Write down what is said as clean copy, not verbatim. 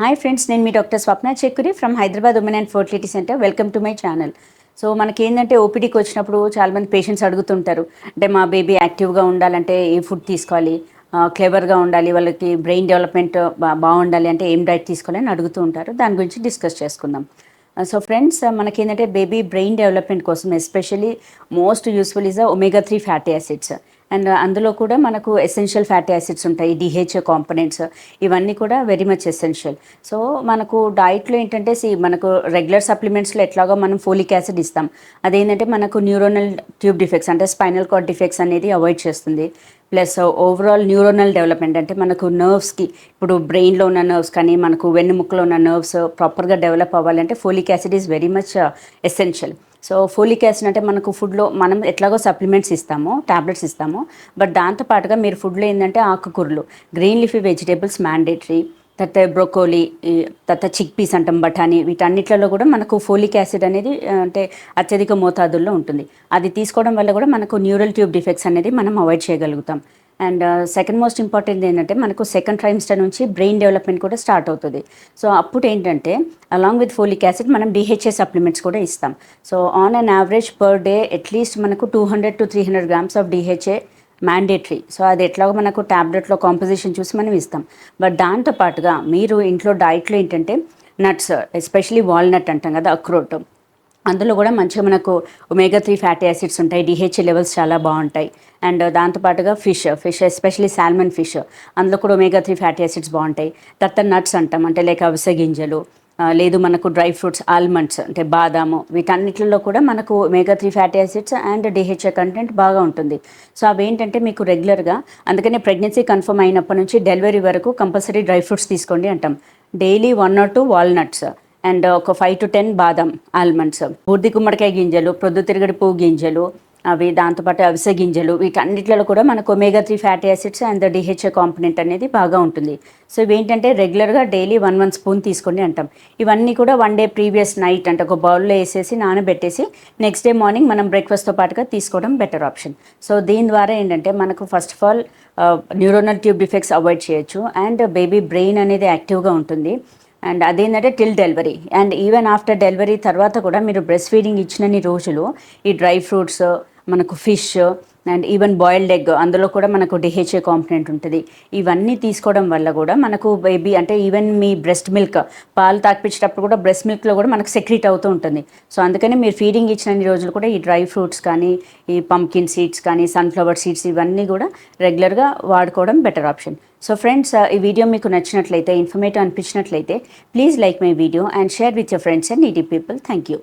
Hi friends, నేను మీ doctor Swapna Chekkuri from Hyderabad women and fertility centre. Welcome to my channel. So మనకి ఏంటంటే ఓపీడీకి వచ్చినప్పుడు చాలామంది పేషెంట్స్ అడుగుతుంటారు, అంటే మా బేబీ యాక్టివ్గా ఉండాలంటే ఏ ఫుడ్ తీసుకోవాలి, క్లెవర్గా ఉండాలి, వాళ్ళకి బ్రెయిన్ డెవలప్మెంట్ బాగుండాలి అంటే ఏం డైట్ తీసుకోవాలి అని అడుగుతూ ఉంటారు. దాని గురించి డిస్కస్ చేసుకుందాం. సో ఫ్రెండ్స్, మనకేంటంటే బేబీ బ్రెయిన్ డెవలప్మెంట్ కోసం especially most useful is omega-3 fatty acids. And అందులో కూడా మనకు ఎసెన్షియల్ ఫ్యాటీ యాసిడ్స్ ఉంటాయి, డిహెచ్ఏ కాంపనెంట్స్, ఇవన్నీ కూడా వెరీ మచ్ ఎసెన్షియల్. సో మనకు డైట్లో ఏంటంటే మనకు రెగ్యులర్ సప్లిమెంట్స్లో ఎట్లాగో మనం ఫోలిక్ యాసిడ్ ఇస్తాం. అదేంటంటే మనకు న్యూరోనల్ ట్యూబ్ డిఫెక్ట్స్ అంటే స్పైనల్ కార్డ్ డిఫెక్ట్స్ అనేది అవాయిడ్ చేస్తుంది. ప్లస్ ఓవరాల్ న్యూరోనల్ డెవలప్మెంట్ అంటే మనకు నర్వ్స్కి, ఇప్పుడు బ్రెయిన్లో ఉన్న నర్వ్స్ కానీ మనకు వెన్నుముక్కలో ఉన్న నర్వ్స్ ప్రాపర్గా డెవలప్ అవ్వాలంటే folic acid is very much essential. So folic acid అంటే మనకు ఫుడ్లో మనం ఎట్లాగో సప్లిమెంట్స్ ఇస్తాము, టాబ్లెట్స్ ఇస్తాము, బట్ దాంతోపాటుగా మీరు ఫుడ్లో ఏంటంటే ఆకుకూరలు, గ్రీన్ లీఫీ వెజిటేబుల్స్ మ్యాండేటరీ, తర్వాత బ్రోకోలీ, తర్వాత చిక్ పీస్ అంటాం, బఠానీ, వీటన్నిటిలో కూడా మనకు ఫోలిక్ యాసిడ్ అనేది అంటే అత్యధిక మోతాదుల్లో ఉంటుంది. అది తీసుకోవడం వల్ల కూడా మనకు న్యూరల్ ట్యూబ్ డిఫెక్ట్స్ అనేది మనం అవాయిడ్ చేయగలుగుతాం. అండ్ సెకండ్ మోస్ట్ ఇంపార్టెంట్ ఏంటంటే మనకు సెకండ్ ట్రైమిస్టర్ నుంచి బ్రెయిన్ డెవలప్మెంట్ కూడా స్టార్ట్ అవుతుంది. సో అప్పుడు ఏంటంటే అలాంగ్ విత్ ఫోలిక్ యాసిడ్ మనం డిహెచ్ఏ సప్లిమెంట్స్ కూడా ఇస్తాం. So on an average per day at least మనకు 200 to 300 grams of DHA mandatory. So అది ఎట్లాగో మనకు ట్యాబ్లెట్లో కాంపోజిషన్ చూసి మనం ఇస్తాం. బట్ దాంతోపాటుగా మీరు ఇంట్లో డైట్లో ఏంటంటే నట్స్, ఎస్పెషలీ వాల్నట్ అంటాం కదా, అక్రోట్, అందులో కూడా మంచిగా మనకు omega-3 ఫ్యాటీ యాసిడ్స్ ఉంటాయి, డిహెచ్ఏ లెవెల్స్ చాలా బాగుంటాయి. అండ్ దాంతోపాటుగా ఫిష్ ఎస్పెషలీ సాల్మన్ ఫిష్, అందులో కూడా omega-3 ఫ్యాటీ యాసిడ్స్ బాగుంటాయి. తర్వాత నట్స్ అంటాం అంటే లైక్ అవిసె గింజలు, లేదు మనకు డ్రై ఫ్రూట్స్, ఆల్మండ్స్ అంటే బాదాము, వీటన్నిటిలో కూడా మనకు omega-3 fatty acids and DHA content బాగా ఉంటుంది. సో అవి ఏంటంటే మీకు రెగ్యులర్గా, అందుకనే ప్రెగ్నెన్సీ కన్ఫర్మ్ అయినప్పటి నుంచి డెలివరీ వరకు కంపల్సరీ డ్రై ఫ్రూట్స్ తీసుకోండి అంటాం. డైలీ 1 or 2 వాల్నట్స్ అండ్ ఒక 5 to 10 బాదం, ఆల్మండ్స్, బూర్ది గుమ్మడికాయ గింజలు, ప్రొద్దుతిరగడి పువ్వు గింజలు, అవి దాంతోపాటు అవిసె గింజలు, వీటన్నిటిలో కూడా మనకు omega-3 fatty acids and DHA component అనేది బాగా ఉంటుంది. సో ఇవేంటంటే రెగ్యులర్గా డైలీ 1 స్పూన్ తీసుకోండి అంటాం. ఇవన్నీ కూడా 1 day ప్రీవియస్ నైట్ అంటే ఒక బౌల్లో వేసేసి నానబెట్టేసి నెక్స్ట్ డే మార్నింగ్ మనం బ్రేక్ఫాస్ట్తో పాటుగా తీసుకోవడం బెటర్ ఆప్షన్. సో దీని ద్వారా ఏంటంటే మనకు first of all neuronal tube defects avoid చేయొచ్చు అండ్ బేబీ బ్రెయిన్ అనేది యాక్టివ్గా ఉంటుంది. అండ్ అదేంటంటే till delivery and even after delivery తర్వాత కూడా మీరు బ్రెస్ట్ ఫీడింగ్ ఇచ్చినన్ని రోజులు ఈ డ్రై ఫ్రూట్స్, మనకు fish and even boiled egg, అందులో కూడా మనకు డిహెచ్ఏ కాంపనెంట్ ఉంటుంది. ఇవన్నీ తీసుకోవడం వల్ల కూడా మనకు బేబీ అంటే ఈవెన్ మీ బ్రెస్ట్ మిల్క్, పాలు తాకిపించేటప్పుడు కూడా బ్రెస్ట్ మిల్క్లో కూడా మనకు సెక్రీట్ అవుతూ ఉంటుంది. సో అందుకని మీరు ఫీడింగ్ ఇచ్చిన రోజులు కూడా ఈ డ్రై ఫ్రూట్స్ కానీ, ఈ పంకిన్ సీడ్స్ కానీ, సన్ఫ్లవర్ సీడ్స్, ఇవన్నీ కూడా రెగ్యులర్గా వాడుకోవడం బెటర్ ఆప్షన్. సో ఫ్రెండ్స్, ఈ వీడియో మీకు నచ్చినట్లయితే, ఇన్ఫర్మేటివ్ అనిపించినట్లయితే please like my video and share with your friends and needy people. Thank you.